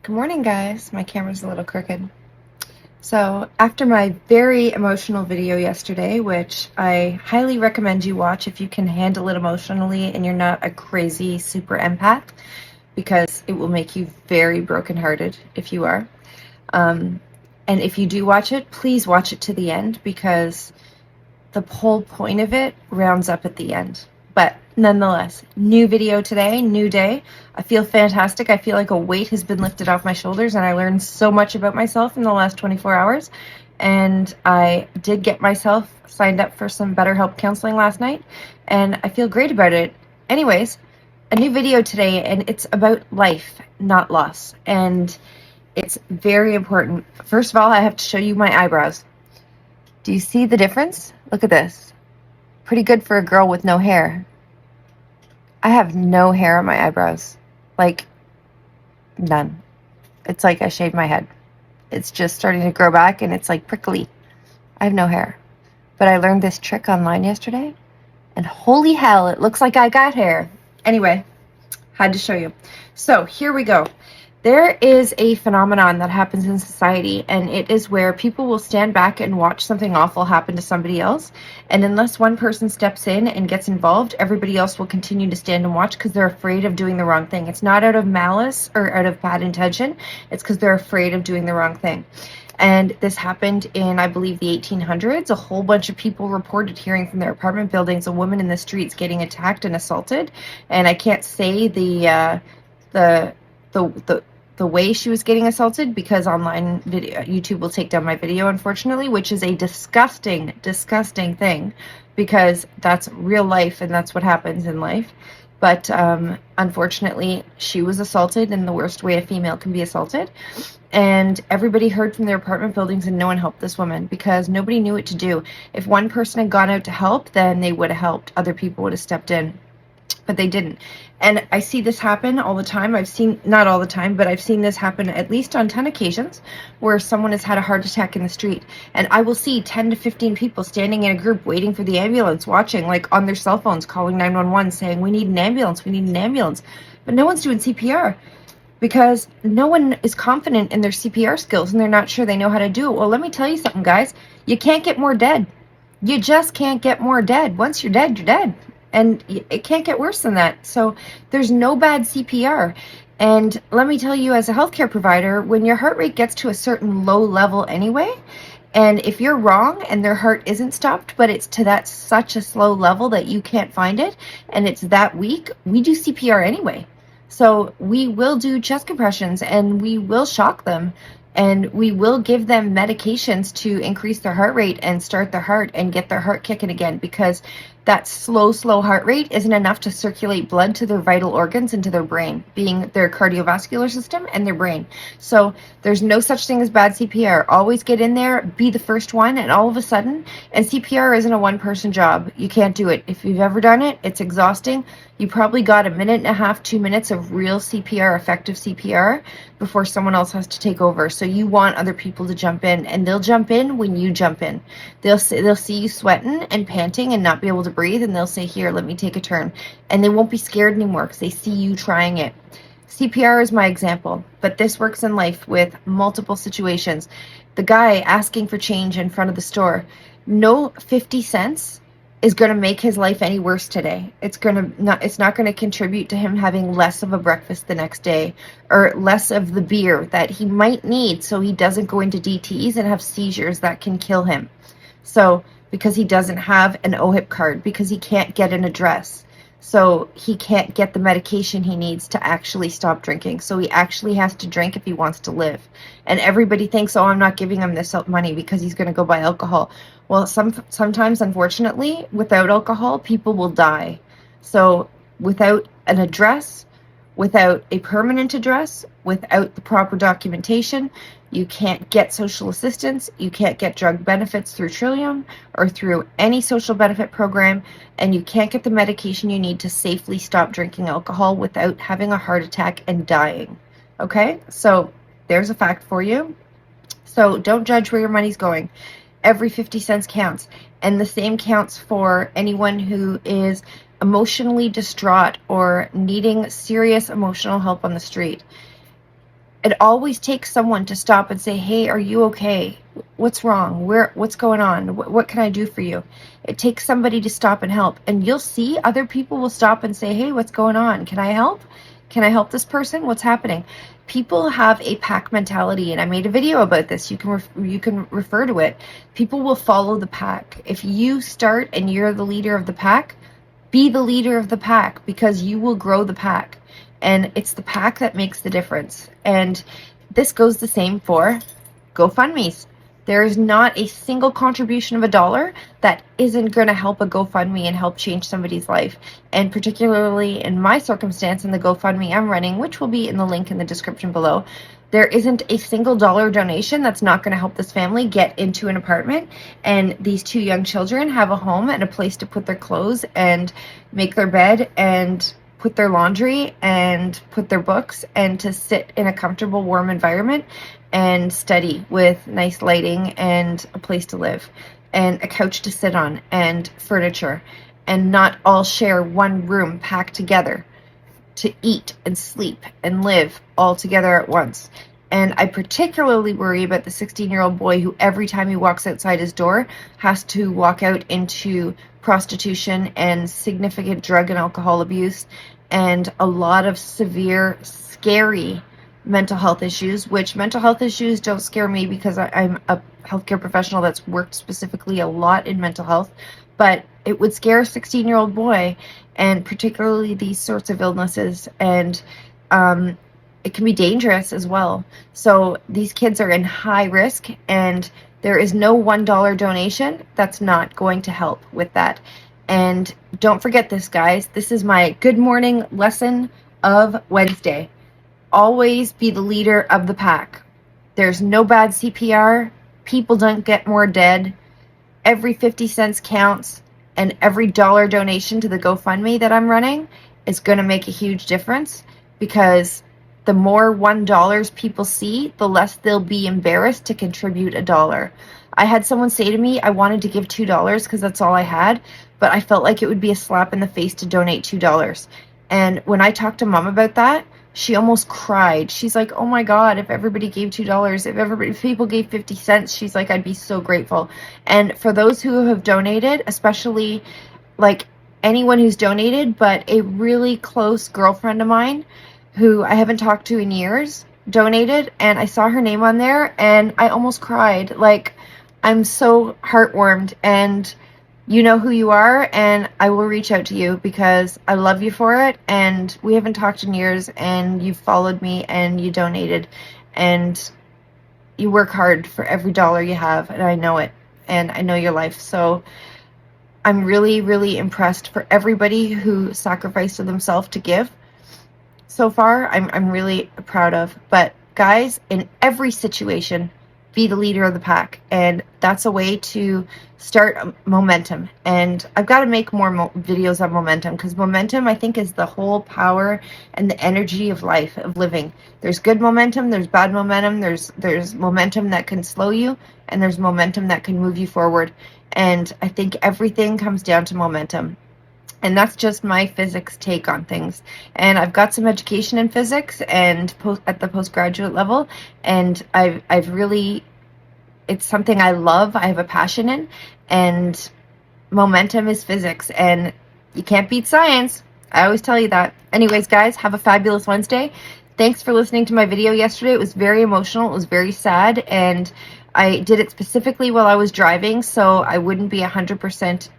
Good morning, guys. My camera's a little crooked. So, after my very emotional video yesterday, which I highly recommend you watch if you can handle it emotionally and you're not a crazy super empath, because it will make you very brokenhearted if you are. And if you do watch it, please watch it to the end because the whole point of it rounds up at the end. But nonetheless, new video today, new day. I feel fantastic. I feel like a weight has been lifted off my shoulders and I learned so much about myself in the last 24 hours. And I did get myself signed up for some BetterHelp counseling last night and I feel great about it. Anyways, a new video today and it's about life, not loss. And it's very important. First of all, I have to show you my eyebrows. Do you see the difference? Look at this. Pretty good for a girl with no hair. I have no hair on my eyebrows. Like, none. It's like I shaved my head. It's just starting to grow back and it's like prickly. I have no hair. But I learned this trick online yesterday and holy hell, it looks like I got hair. Anyway, had to show you. So here we go. There is a phenomenon that happens in society, and it is where people will stand back and watch something awful happen to somebody else, and unless one person steps in and gets involved, everybody else will continue to stand and watch because they're afraid of doing the wrong thing. It's not out of malice or out of bad intention, it's because they're afraid of doing the wrong thing. And this happened in, I believe, the 1800s. A whole bunch of people reported hearing from their apartment buildings a woman in the streets getting attacked and assaulted, and I can't say the way she was getting assaulted because online video YouTube will take down my video, unfortunately, which is a disgusting thing because that's real life and that's what happens in life. But unfortunately, she was assaulted in the worst way a female can be assaulted, and everybody heard from their apartment buildings and no one helped this woman because nobody knew what to do. If one person had gone out to help, then they would have helped. Other people would have stepped in, but they didn't. And I see this happen all the time. Not all the time, but I've seen this happen at least on 10 occasions where someone has had a heart attack in the street. And I will see 10 to 15 people standing in a group waiting for the ambulance, watching, like on their cell phones, calling 911, saying, we need an ambulance, we need an ambulance. But no one's doing CPR because no one is confident in their CPR skills and they're not sure they know how to do it. Well, let me tell you something, guys. You can't get more dead. You just can't get more dead. Once you're dead, you're dead. And it can't get worse than that. So there's no bad CPR. And let me tell you, as a healthcare provider, when your heart rate gets to a certain low level anyway, and if you're wrong and their heart isn't stopped, but it's to that such a slow level that you can't find it, and it's that weak, we do CPR anyway. So we will do chest compressions and we will shock them. And we will give them medications to increase their heart rate and start their heart and get their heart kicking again, because that slow heart rate isn't enough to circulate blood to their vital organs and to their brain, being their cardiovascular system and their brain. So there's no such thing as bad CPR. Always get in there, be the first one, and all of a sudden, and CPR isn't a one-person job. You can't do it. If you've ever done it, it's exhausting. You probably got a minute and a half, 2 minutes of real CPR, effective CPR, before someone else has to take over. So you want other people to jump in, and they'll jump in when you jump in. They'll see you sweating and panting and not be able to breathe, and they'll say, here, let me take a turn. And they won't be scared anymore because they see you trying it. CPR is my example, but this works in life with multiple situations. The guy asking for change in front of the store, no 50 cents is going to make his life any worse today. It's not going to contribute to him having less of a breakfast the next day or less of the beer that he might need so he doesn't go into DTs and have seizures that can kill him. So because he doesn't have an OHIP card, because he can't get an address, so he can't get the medication he needs to actually stop drinking. So he actually has to drink if he wants to live. And everybody thinks, oh, I'm not giving him this money because he's going to go buy alcohol. Well, sometimes, unfortunately, without alcohol, people will die. So without an address, without a permanent address, without the proper documentation, you can't get social assistance, you can't get drug benefits through Trillium or through any social benefit program, and you can't get the medication you need to safely stop drinking alcohol without having a heart attack and dying. Okay? So there's a fact for you. So don't judge where your money's going. Every 50 cents counts. And the same counts for anyone who is emotionally distraught or needing serious emotional help on the street. It always takes someone to stop and say, hey, are you okay? What's wrong? What's going on? What can I do for you? It takes somebody to stop and help. And you'll see other people will stop and say, hey, what's going on? Can I help? Can I help this person? What's happening? People have a pack mentality, and I made a video about this. You can refer to it. People will follow the pack. If you start and you're the leader of the pack, be the leader of the pack, because you will grow the pack. And it's the pack that makes the difference. And this goes the same for GoFundMes. There is not a single contribution of $1 that isn't going to help a GoFundMe and help change somebody's life. And particularly in my circumstance, in the GoFundMe I'm running, which will be in the link in the description below, there isn't a single dollar donation that's not going to help this family get into an apartment, and these 2 young children have a home and a place to put their clothes and make their bed and put their laundry and put their books, and to sit in a comfortable, warm environment and study with nice lighting and a place to live and a couch to sit on and furniture, and not all share one room packed together to eat and sleep and live all together at once. And I particularly worry about the 16-year-old boy who every time he walks outside his door has to walk out into prostitution and significant drug and alcohol abuse and a lot of severe, scary mental health issues, which mental health issues don't scare me because I'm a healthcare professional that's worked specifically a lot in mental health, but it would scare a 16-year-old boy, and particularly these sorts of illnesses, and it can be dangerous as well. So these kids are in high risk, and there is no $1 donation that's not going to help with that. And don't forget this, guys. This is my good morning lesson of Wednesday. Always be the leader of the pack. There's no bad CPR. People don't get more dead. Every 50 cents counts, and every dollar donation to the GoFundMe that I'm running is going to make a huge difference, because the more $1 people see, the less they'll be embarrassed to contribute $1. I had someone say to me, I wanted to give $2 because that's all I had, but I felt like it would be a slap in the face to donate $2. And when I talked to Mom about that, she almost cried. She's like, oh my God, if everybody gave $2, if people gave 50 cents, she's like, I'd be so grateful. And for those who have donated, especially like anyone who's donated, but a really close girlfriend of mine who I haven't talked to in years donated, and I saw her name on there and I almost cried. Like, I'm so heartwarmed, and you know who you are, and I will reach out to you because I love you for it, and we haven't talked in years, and you followed me and you donated, and you work hard for every dollar you have, and I know it, and I know your life. So I'm really, really impressed for everybody who sacrificed of themselves to give. So far, I'm really proud of. But guys, in every situation, be the leader of the pack, and that's a way to start momentum. And I've got to make more videos on momentum, because momentum, I think, is the whole power and the energy of life, of living. There's good momentum, there's bad momentum, there's momentum that can slow you, and there's momentum that can move you forward. And I think everything comes down to momentum. And that's just my physics take on things. And I've got some education in physics and at the postgraduate level, and I've really, it's something I love, I have a passion in, and momentum is physics, and you can't beat science. I always tell you that. Anyways, guys, have a fabulous Wednesday. Thanks for listening to my video yesterday. It was very emotional, it was very sad, and I did it specifically while I was driving, so I wouldn't be 100%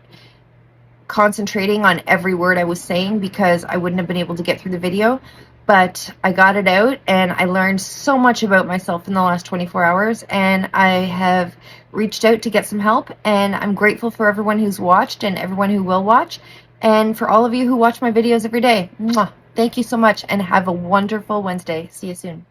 concentrating on every word I was saying, because I wouldn't have been able to get through the video. But I got it out, and I learned so much about myself in the last 24 hours, and I have reached out to get some help, and I'm grateful for everyone who's watched and everyone who will watch, and for all of you who watch my videos every day. Mwah! Thank you so much, and have a wonderful Wednesday. See you soon.